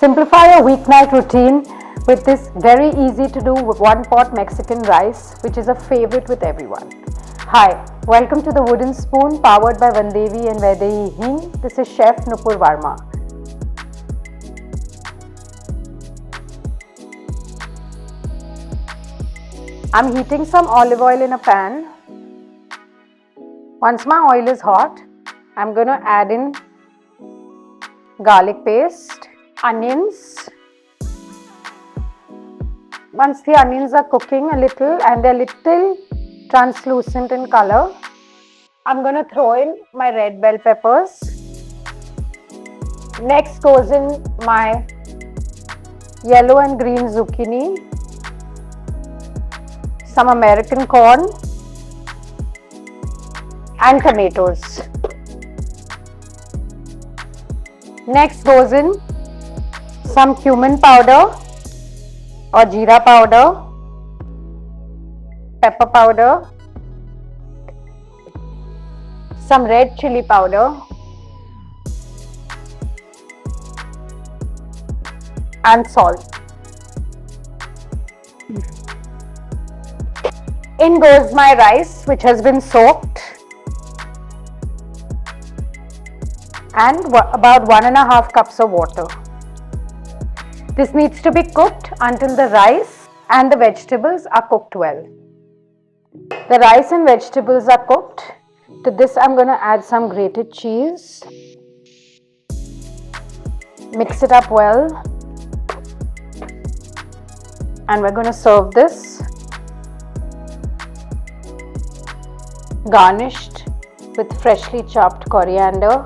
Simplify your weeknight routine with this very easy to do one pot Mexican rice, which is a favorite with everyone. Hi, welcome to the Wooden Spoon powered by Vandevi and Vaidehi Hing. This is Chef Nupur Verma. I'm heating some olive oil in a pan. Once my oil is hot, I'm going to add in garlic paste, onions. Once the onions are cooking a little and they're little translucent in color, I'm going to throw in my red bell peppers. Next goes in my yellow and green zucchini, some American corn and tomatoes. Next goes in some cumin powder or jeera powder, pepper powder, some red chili powder and salt. In goes my rice, which has been soaked, and about 1.5 cups of water. This needs to be cooked until the rice and the vegetables are cooked well. The rice and vegetables are cooked. To this I'm going to add some grated cheese. Mix it up well. And we're going to serve this garnished with freshly chopped coriander